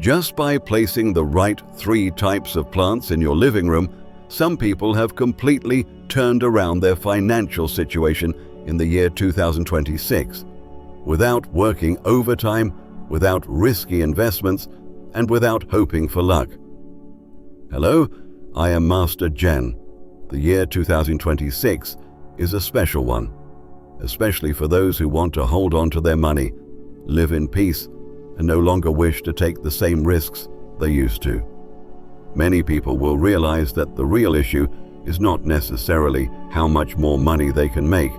Just by placing the right 3 types of plants in your living room, some people have completely turned around their financial situation in the year 2026, without working overtime, without risky investments, and without hoping for luck. Hello, I am Master Zhen. The year 2026 is a special one, especially for those who want to hold on to their money, live in peace, and no longer wish to take the same risks they used to. Many people will realize that the real issue is not necessarily how much more money they can make,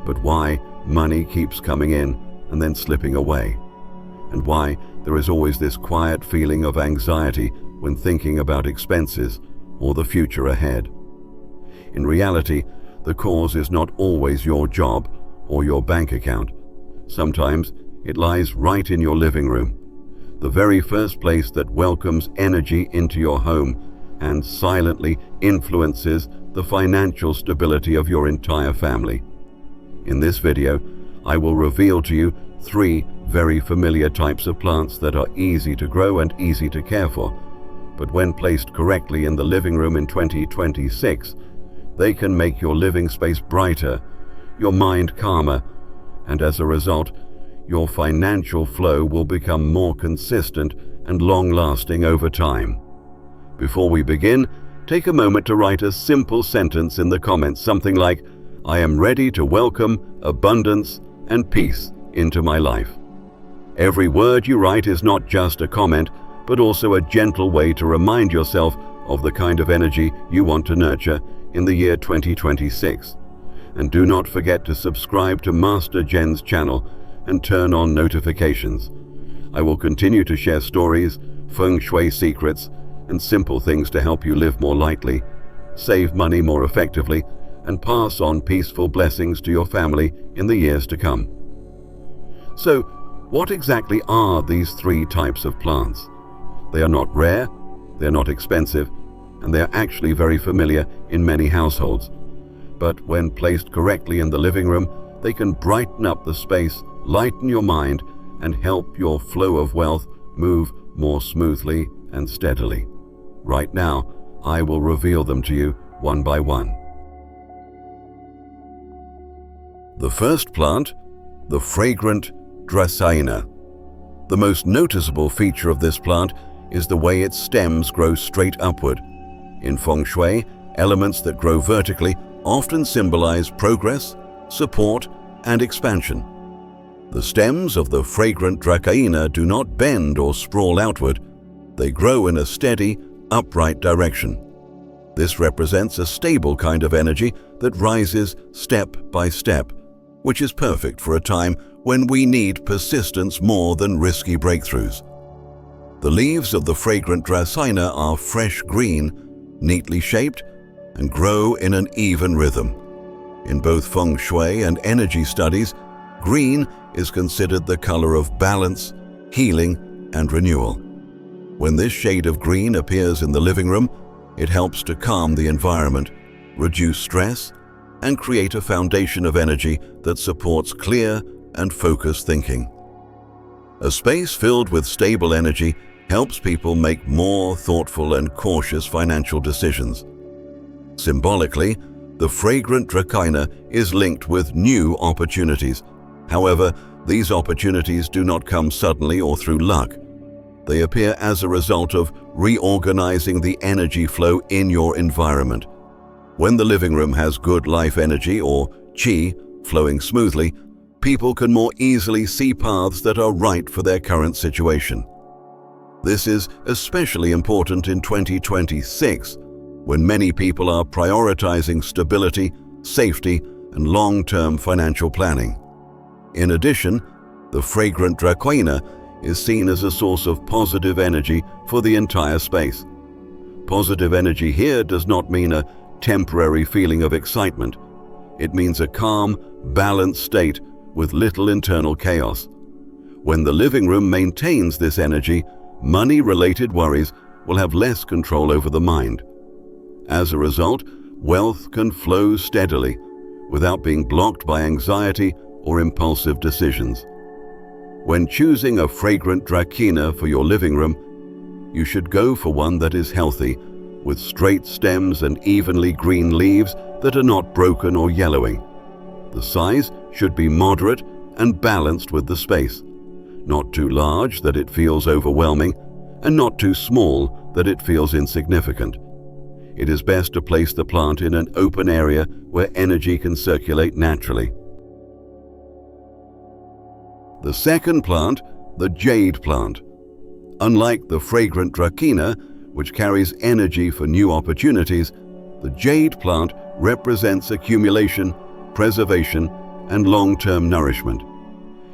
but why money keeps coming in and then slipping away, and why there is always this quiet feeling of anxiety when thinking about expenses or the future ahead. In reality, the cause is not always your job or your bank account. Sometimes it lies right in your living room, the very first place that welcomes energy into your home and silently influences the financial stability of your entire family. In this video, I will reveal to you 3 very familiar types of plants that are easy to grow and easy to care for, but when placed correctly in the living room in 2026, they can make your living space brighter, your mind calmer, and as a result, your financial flow will become more consistent and long-lasting over time. Before we begin, take a moment to write a simple sentence in the comments, something like, "I am ready to welcome abundance and peace into my life." Every word you write is not just a comment, but also a gentle way to remind yourself of the kind of energy you want to nurture in the year 2026. And do not forget to subscribe to Master Zhen's channel and turn on notifications. I will continue to share stories, Feng Shui secrets, and simple things to help you live more lightly, save money more effectively, and pass on peaceful blessings to your family in the years to come. So, what exactly are these 3 types of plants? They are not rare, they are not expensive, and they are actually very familiar in many households. But when placed correctly in the living room, they can brighten up the space, lighten your mind, and help your flow of wealth move more smoothly and steadily. Right now, I will reveal them to you one by one. The first plant, the fragrant dracaena. The most noticeable feature of this plant is the way its stems grow straight upward. In Feng Shui, elements that grow vertically often symbolize progress, support, and expansion. The stems of the fragrant dracaena do not bend or sprawl outward. They grow in a steady, upright direction. This represents a stable kind of energy that rises step by step, which is perfect for a time when we need persistence more than risky breakthroughs. The leaves of the fragrant dracaena are fresh green, neatly shaped, and grow in an even rhythm. In both Feng Shui and energy studies, green is considered the color of balance, healing, and renewal. When this shade of green appears in the living room, it helps to calm the environment, reduce stress, and create a foundation of energy that supports clear and focused thinking. A space filled with stable energy helps people make more thoughtful and cautious financial decisions. Symbolically, the fragrant dracaena is linked with new opportunities. However, these opportunities do not come suddenly or through luck. They appear as a result of reorganizing the energy flow in your environment. When the living room has good life energy or qi flowing smoothly, people can more easily see paths that are right for their current situation. This is especially important in 2026, when many people are prioritizing stability, safety, and long-term financial planning. In addition, the fragrant dracaena is seen as a source of positive energy for the entire space. Positive energy here does not mean a temporary feeling of excitement. It means a calm, balanced state with little internal chaos. When the living room maintains this energy, money-related worries will have less control over the mind. As a result, wealth can flow steadily without being blocked by anxiety or impulsive decisions. When choosing a fragrant dracaena for your living room, you should go for one that is healthy, with straight stems and evenly green leaves that are not broken or yellowing. The size should be moderate and balanced with the space, not too large that it feels overwhelming, and not too small that it feels insignificant. It is best to place the plant in an open area where energy can circulate naturally. The second plant, the jade plant. Unlike the fragrant dracaena, which carries energy for new opportunities, the jade plant represents accumulation, preservation, and long-term nourishment.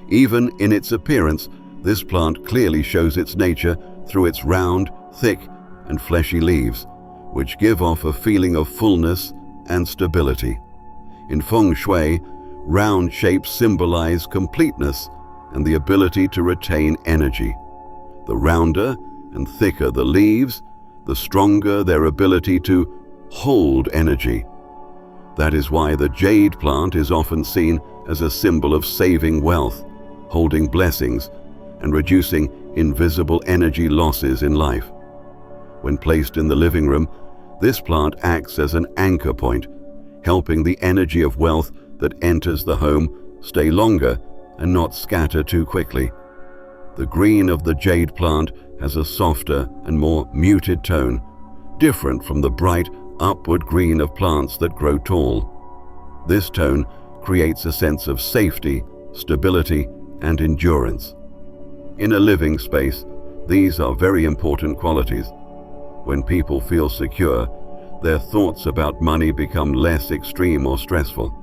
Even in its appearance, this plant clearly shows its nature through its round, thick, and fleshy leaves, which give off a feeling of fullness and stability. In Feng Shui, round shapes symbolize completeness and the ability to retain energy. The rounder and thicker the leaves, the stronger their ability to hold energy. That is why the jade plant is often seen as a symbol of saving wealth, holding blessings, and reducing invisible energy losses in life. When placed in the living room, this plant acts as an anchor point, helping the energy of wealth that enters the home stay longer and not scatter too quickly. The green of the jade plant has a softer and more muted tone, different from the bright upward green of plants that grow tall. This tone creates a sense of safety, stability, and endurance. In a living space, these are very important qualities. When people feel secure, their thoughts about money become less extreme or stressful.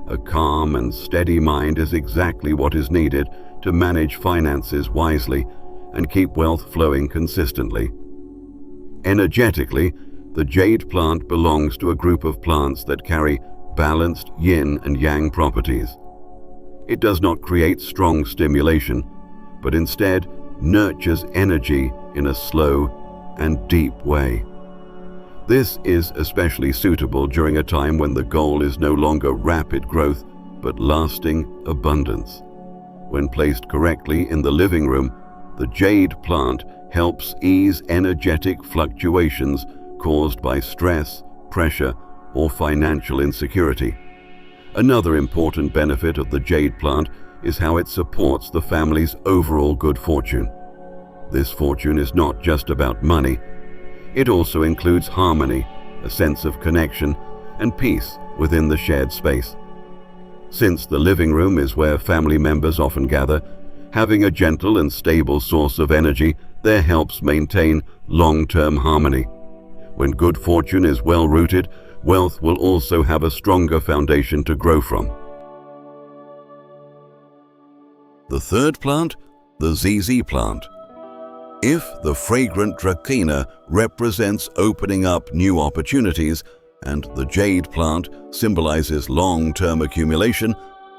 A calm and steady mind is exactly what is needed to manage finances wisely and keep wealth flowing consistently. Energetically, the jade plant belongs to a group of plants that carry balanced yin and yang properties. It does not create strong stimulation, but instead nurtures energy in a slow and deep way. This is especially suitable during a time when the goal is no longer rapid growth, but lasting abundance. When placed correctly in the living room, the jade plant helps ease energetic fluctuations caused by stress, pressure, or financial insecurity. Another important benefit of the jade plant is how it supports the family's overall good fortune. This fortune is not just about money. It also includes harmony, a sense of connection, and peace within the shared space. Since the living room is where family members often gather, having a gentle and stable source of energy there helps maintain long-term harmony. When good fortune is well-rooted, wealth will also have a stronger foundation to grow from. The third plant, the ZZ plant. If the fragrant dracaena represents opening up new opportunities and the jade plant symbolizes long-term accumulation,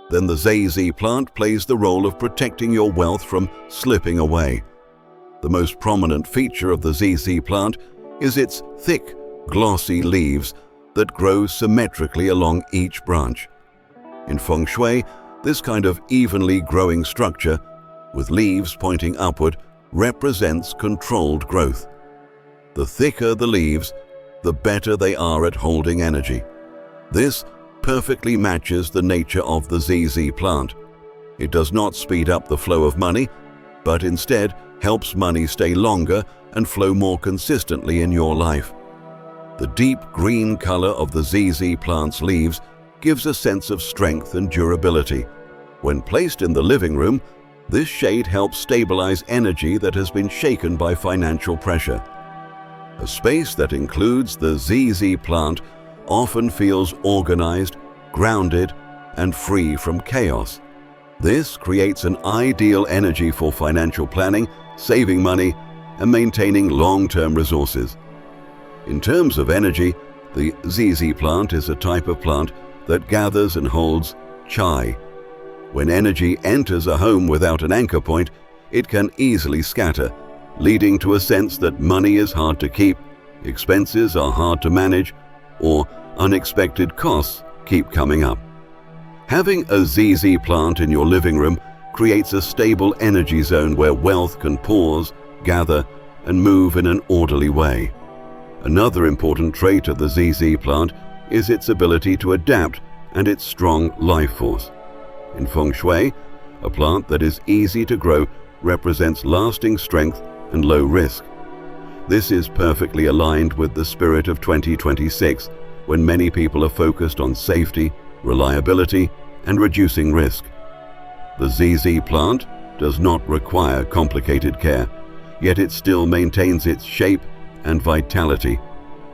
then the ZZ plant plays the role of protecting your wealth from slipping away. The most prominent feature of the ZZ plant is its thick, glossy leaves that grow symmetrically along each branch. In Feng Shui, this kind of evenly growing structure, with leaves pointing upward, represents controlled growth. The thicker the leaves, the better they are at holding energy. This perfectly matches the nature of the ZZ plant. It does not speed up the flow of money, but instead helps money stay longer and flow more consistently in your life. The deep green color of the ZZ plant's leaves gives a sense of strength and durability. When placed in the living room, this shade helps stabilize energy that has been shaken by financial pressure. A space that includes the ZZ plant often feels organized, grounded, and free from chaos. This creates an ideal energy for financial planning, saving money, and maintaining long-term resources. In terms of energy, the ZZ plant is a type of plant that gathers and holds Chai. When energy enters a home without an anchor point, it can easily scatter, leading to a sense that money is hard to keep, expenses are hard to manage, or unexpected costs keep coming up. Having a ZZ plant in your living room creates a stable energy zone where wealth can pause, gather, and move in an orderly way. Another important trait of the ZZ plant is its ability to adapt and its strong life force. In Feng Shui, a plant that is easy to grow represents lasting strength and low risk. This is perfectly aligned with the spirit of 2026, when many people are focused on safety, reliability, and reducing risk. The ZZ plant does not require complicated care, yet it still maintains its shape and vitality,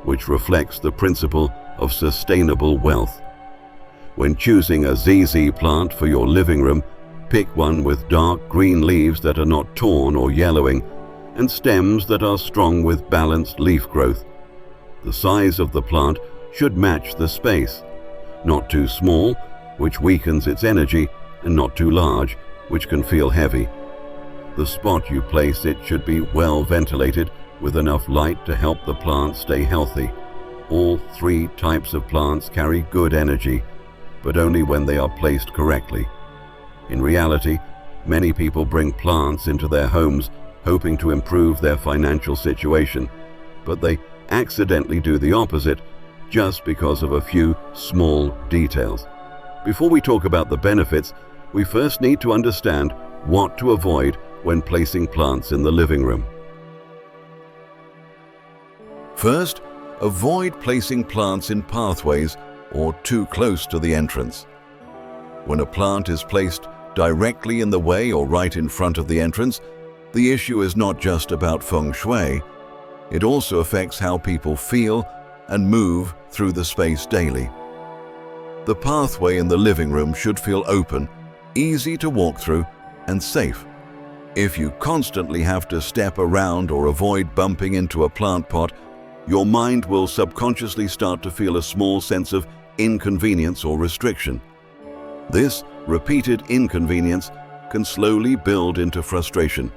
which reflects the principle of sustainable wealth. When choosing a ZZ plant for your living room, pick one with dark green leaves that are not torn or yellowing, and stems that are strong with balanced leaf growth. The size of the plant should match the space, not too small, which weakens its energy, and not too large, which can feel heavy. The spot you place it should be well ventilated with enough light to help the plant stay healthy. All three types of plants carry good energy, but only when they are placed correctly. In reality, many people bring plants into their homes hoping to improve their financial situation, but they accidentally do the opposite just because of a few small details. Before we talk about the benefits, we first need to understand what to avoid when placing plants in the living room. First, avoid placing plants in pathways or too close to the entrance. When a plant is placed directly in the way or right in front of the entrance, the issue is not just about Feng Shui, it also affects how people feel and move through the space daily. The pathway in the living room should feel open, easy to walk through, and safe. If you constantly have to step around or avoid bumping into a plant pot, your mind will subconsciously start to feel a small sense of inconvenience or restriction. This repeated inconvenience can slowly build into frustration,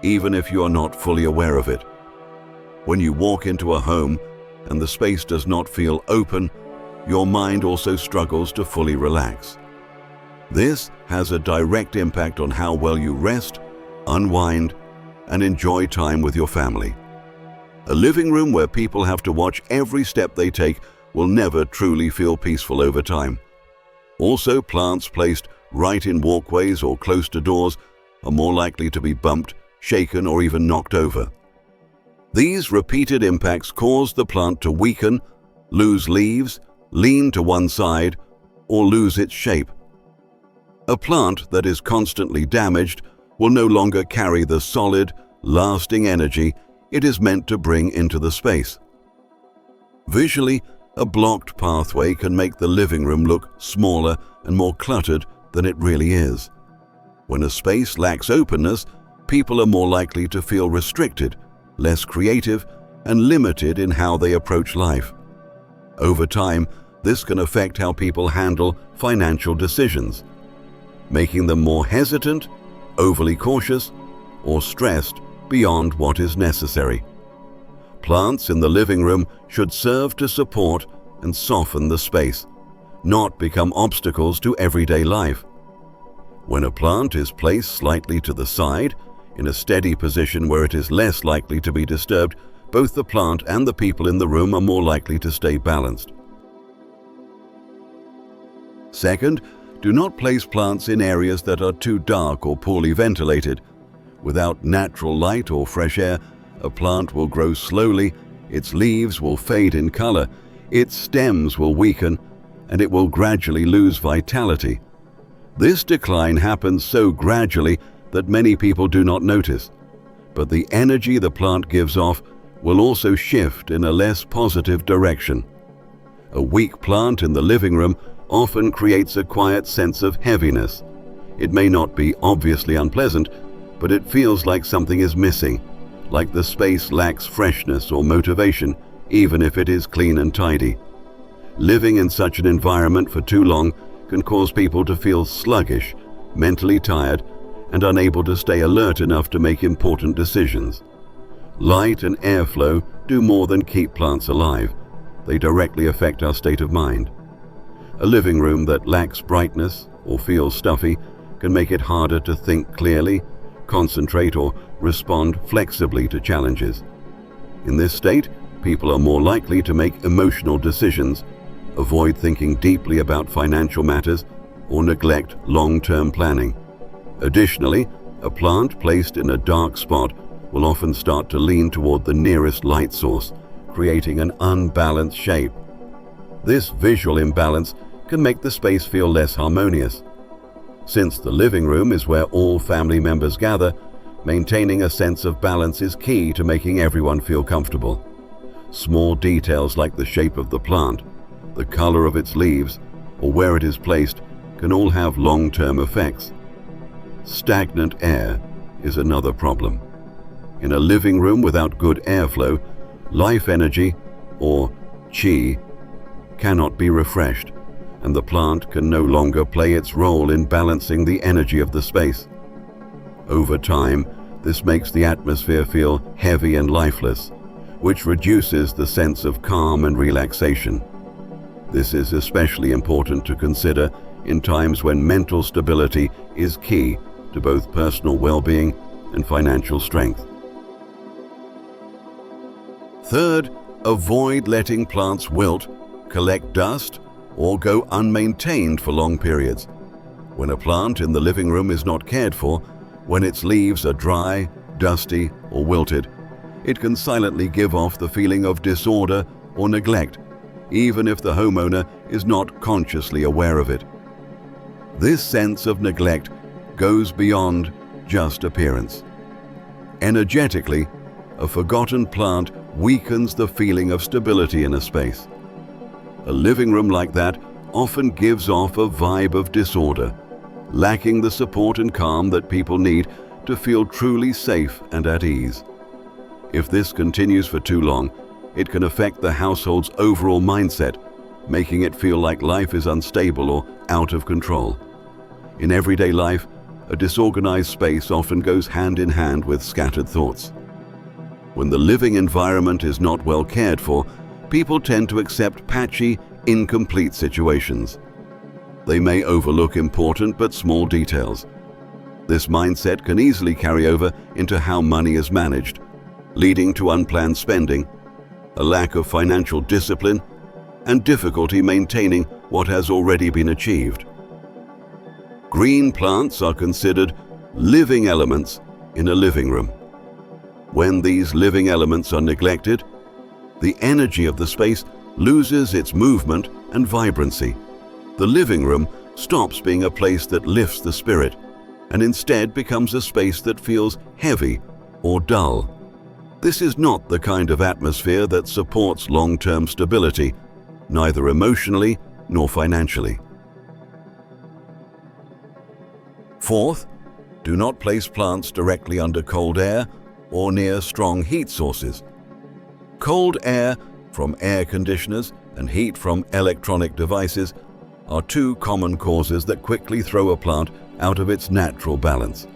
even if you are not fully aware of it. When you walk into a home and the space does not feel open, your mind also struggles to fully relax. This has a direct impact on how well you rest, unwind, and enjoy time with your family. A living room where people have to watch every step they take will never truly feel peaceful over time. Also, plants placed right in walkways or close to doors are more likely to be bumped, shaken, or even knocked over. These repeated impacts cause the plant to weaken, lose leaves, lean to one side, or lose its shape. A plant that is constantly damaged will no longer carry the solid, lasting energy it is meant to bring into the space. Visually, a blocked pathway can make the living room look smaller and more cluttered than it really is. When a space lacks openness, people are more likely to feel restricted, less creative, and limited in how they approach life. Over time, this can affect how people handle financial decisions, making them more hesitant, overly cautious, or stressed beyond what is necessary. Plants in the living room should serve to support and soften the space, not become obstacles to everyday life. When a plant is placed slightly to the side, in a steady position where it is less likely to be disturbed, both the plant and the people in the room are more likely to stay balanced. Second, do not place plants in areas that are too dark or poorly ventilated. Without natural light or fresh air, a plant will grow slowly, its leaves will fade in color, its stems will weaken, and it will gradually lose vitality. This decline happens so gradually that many people do not notice, but the energy the plant gives off will also shift in a less positive direction. A weak plant in the living room often creates a quiet sense of heaviness. It may not be obviously unpleasant, but it feels like something is missing, like the space lacks freshness or motivation, even if it is clean and tidy. Living in such an environment for too long can cause people to feel sluggish, mentally tired, and unable to stay alert enough to make important decisions. Light and airflow do more than keep plants alive. They directly affect our state of mind. A living room that lacks brightness or feels stuffy can make it harder to think clearly, concentrate, or respond flexibly to challenges. In this state, people are more likely to make emotional decisions, avoid thinking deeply about financial matters, or neglect long-term planning. Additionally, a plant placed in a dark spot will often start to lean toward the nearest light source, creating an unbalanced shape. This visual imbalance can make the space feel less harmonious. Since the living room is where all family members gather, maintaining a sense of balance is key to making everyone feel comfortable. Small details like the shape of the plant, the color of its leaves, or where it is placed can all have long-term effects. Stagnant air is another problem. In a living room without good airflow, life energy, or qi, cannot be refreshed, and the plant can no longer play its role in balancing the energy of the space. Over time, this makes the atmosphere feel heavy and lifeless, which reduces the sense of calm and relaxation. This is especially important to consider in times when mental stability is key to both personal well-being and financial strength. Third, avoid letting plants wilt, collect dust, or go unmaintained for long periods. When a plant in the living room is not cared for, when its leaves are dry, dusty, or wilted, it can silently give off the feeling of disorder or neglect, even if the homeowner is not consciously aware of it. This sense of neglect goes beyond just appearance. Energetically, a forgotten plant weakens the feeling of stability in a space. A living room like that often gives off a vibe of disorder, lacking the support and calm that people need to feel truly safe and at ease. If this continues for too long, it can affect the household's overall mindset, making it feel like life is unstable or out of control. In everyday life, a disorganized space often goes hand in hand with scattered thoughts. When the living environment is not well cared for, people tend to accept patchy, incomplete situations. They may overlook important but small details. This mindset can easily carry over into how money is managed, leading to unplanned spending, a lack of financial discipline, and difficulty maintaining what has already been achieved. Green plants are considered living elements in a living room. When these living elements are neglected, the energy of the space loses its movement and vibrancy. The living room stops being a place that lifts the spirit and instead becomes a space that feels heavy or dull. This is not the kind of atmosphere that supports long-term stability, neither emotionally nor financially. Fourth, do not place plants directly under cold air or near strong heat sources. Cold air from air conditioners and heat from electronic devices are two common causes that quickly throw a plant out of its natural balance.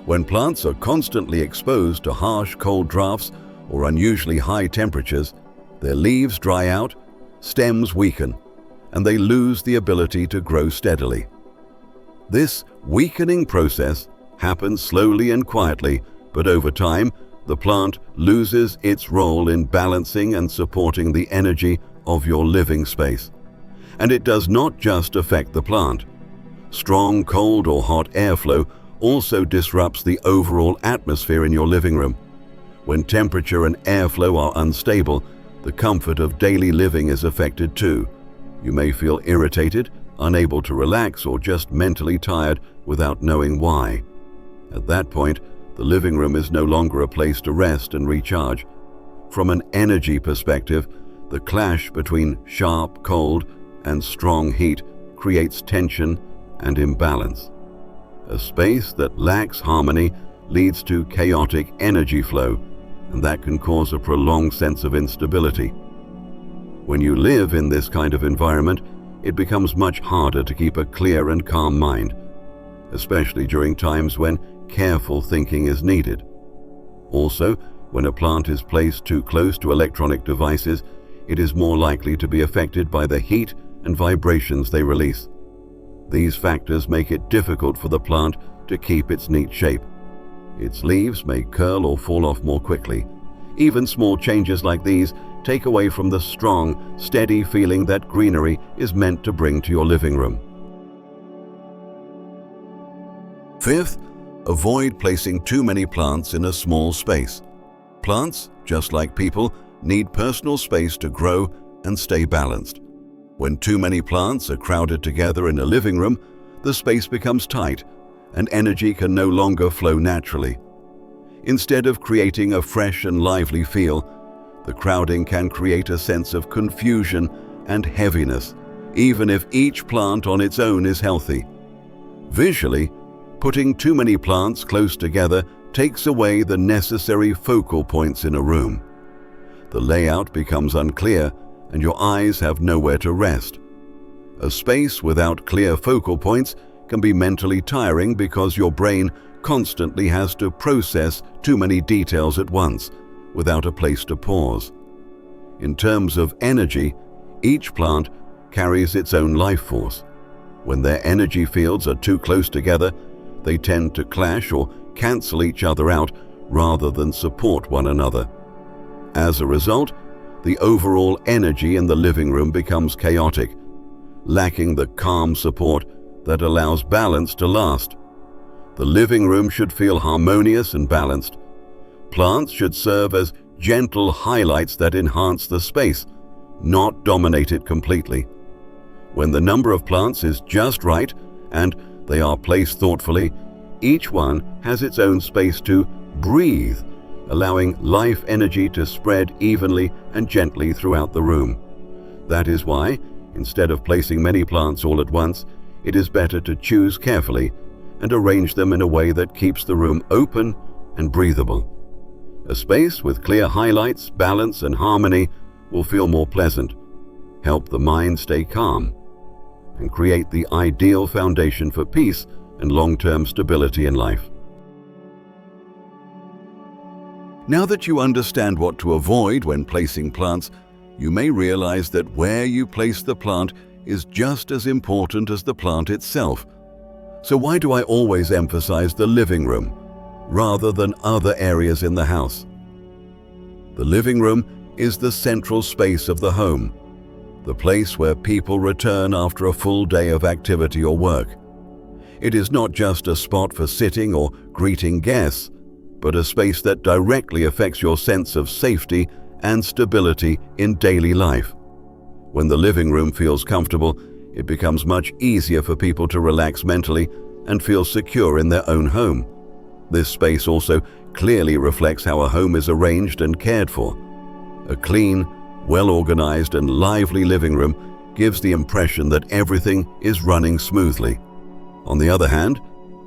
When plants are constantly exposed to harsh cold drafts or unusually high temperatures, their leaves dry out, stems weaken, and they lose the ability to grow steadily. This weakening process happens slowly and quietly, but over time, the plant loses its role in balancing and supporting the energy of your living space. And it does not just affect the plant. Strong cold or hot airflow also disrupts the overall atmosphere in your living room. When temperature and airflow are unstable, the comfort of daily living is affected too. You may feel irritated, unable to relax, or just mentally tired without knowing why. At that point, the living room is no longer a place to rest and recharge. From an energy perspective, the clash between sharp cold and strong heat creates tension and imbalance. A space that lacks harmony leads to chaotic energy flow, and that can cause a prolonged sense of instability. When you live in this kind of environment, it becomes much harder to keep a clear and calm mind, especially during times when careful thinking is needed. Also, when a plant is placed too close to electronic devices, it is more likely to be affected by the heat and vibrations they release. These factors make it difficult for the plant to keep its neat shape. Its leaves may curl or fall off more quickly. Even small changes like these take away from the strong, steady feeling that greenery is meant to bring to your living room. Fifth, avoid placing too many plants in a small space. Plants, just like people, need personal space to grow and stay balanced. When too many plants are crowded together in a living room, the space becomes tight and energy can no longer flow naturally. Instead of creating a fresh and lively feel, the crowding can create a sense of confusion and heaviness, even if each plant on its own is healthy. Visually, putting too many plants close together takes away the necessary focal points in a room. The layout becomes unclear and your eyes have nowhere to rest. A space without clear focal points can be mentally tiring because your brain constantly has to process too many details at once without a place to pause. In terms of energy, each plant carries its own life force. When their energy fields are too close together, they tend to clash or cancel each other out rather than support one another. As a result, the overall energy in the living room becomes chaotic, lacking the calm support that allows balance to last. The living room should feel harmonious and balanced. Plants should serve as gentle highlights that enhance the space, not dominate it completely. When the number of plants is just right and they are placed thoughtfully, each one has its own space to breathe, allowing life energy to spread evenly and gently throughout the room. That is why, instead of placing many plants all at once, it is better to choose carefully and arrange them in a way that keeps the room open and breathable. A space with clear highlights, balance, and harmony will feel more pleasant, help the mind stay calm, and create the ideal foundation for peace and long-term stability in life. Now that you understand what to avoid when placing plants, you may realize that where you place the plant is just as important as the plant itself. So why do I always emphasize the living room rather than other areas in the house? The living room is the central space of the home, the place where people return after a full day of activity or work. It is not just a spot for sitting or greeting guests, but a space that directly affects your sense of safety and stability in daily life. When the living room feels comfortable, it becomes much easier for people to relax mentally and feel secure in their own home. This space also clearly reflects how a home is arranged and cared for. A clean, well-organized and lively living room gives the impression that everything is running smoothly. On the other hand,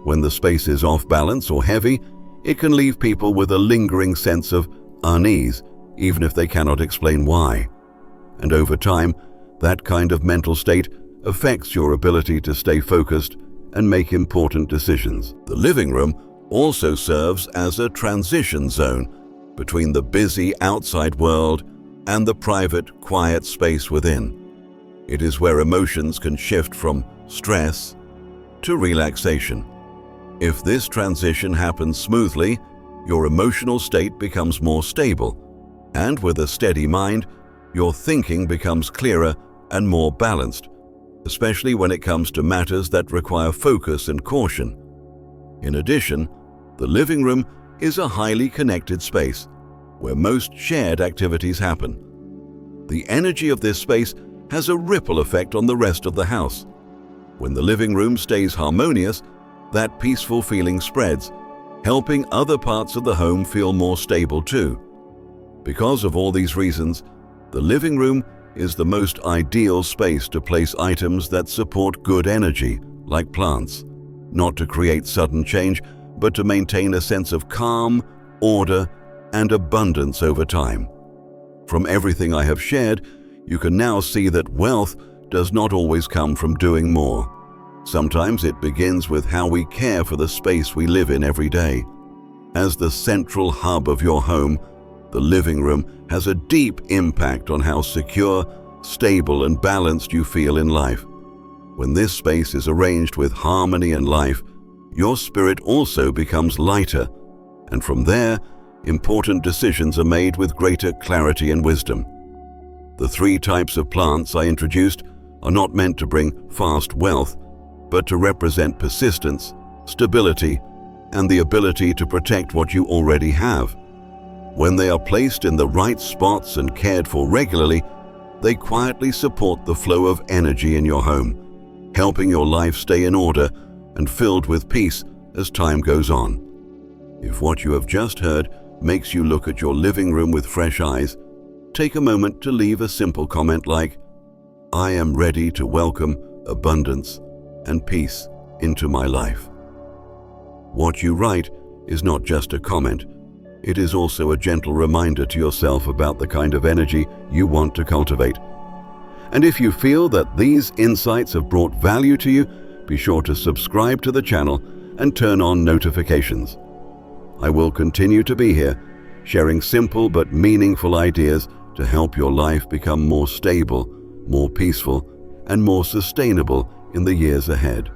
when the space is off balance or heavy, it can leave people with a lingering sense of unease, even if they cannot explain why. And over time, that kind of mental state affects your ability to stay focused and make important decisions. The living room also serves as a transition zone between the busy outside world and the private, quiet space within. It is where emotions can shift from stress to relaxation. If this transition happens smoothly, your emotional state becomes more stable, and with a steady mind, your thinking becomes clearer and more balanced, especially when it comes to matters that require focus and caution. In addition, the living room is a highly connected space where most shared activities happen. The energy of this space has a ripple effect on the rest of the house. When the living room stays harmonious, that peaceful feeling spreads, helping other parts of the home feel more stable too. Because of all these reasons, the living room is the most ideal space to place items that support good energy, like plants, not to create sudden change, but to maintain a sense of calm, order, and abundance over time. From everything I have shared, you can now see that wealth does not always come from doing more. Sometimes it begins with how we care for the space we live in every day. As the central hub of your home, the living room has a deep impact on how secure, stable, and balanced you feel in life. When this space is arranged with harmony and life, your spirit also becomes lighter, And from there, important decisions are made with greater clarity and wisdom. The 3 types of plants I introduced are not meant to bring fast wealth, but to represent persistence, stability, and the ability to protect what you already have. When they are placed in the right spots and cared for regularly, they quietly support the flow of energy in your home, helping your life stay in order and filled with peace as time goes on. If what you have just heard makes you look at your living room with fresh eyes, take a moment to leave a simple comment like, "I am ready to welcome abundance and peace into my life." What you write is not just a comment. It is also a gentle reminder to yourself about the kind of energy you want to cultivate. And if you feel that these insights have brought value to you, be sure to subscribe to the channel and turn on notifications. I will continue to be here, sharing simple but meaningful ideas to help your life become more stable, more peaceful, and more sustainable in the years ahead.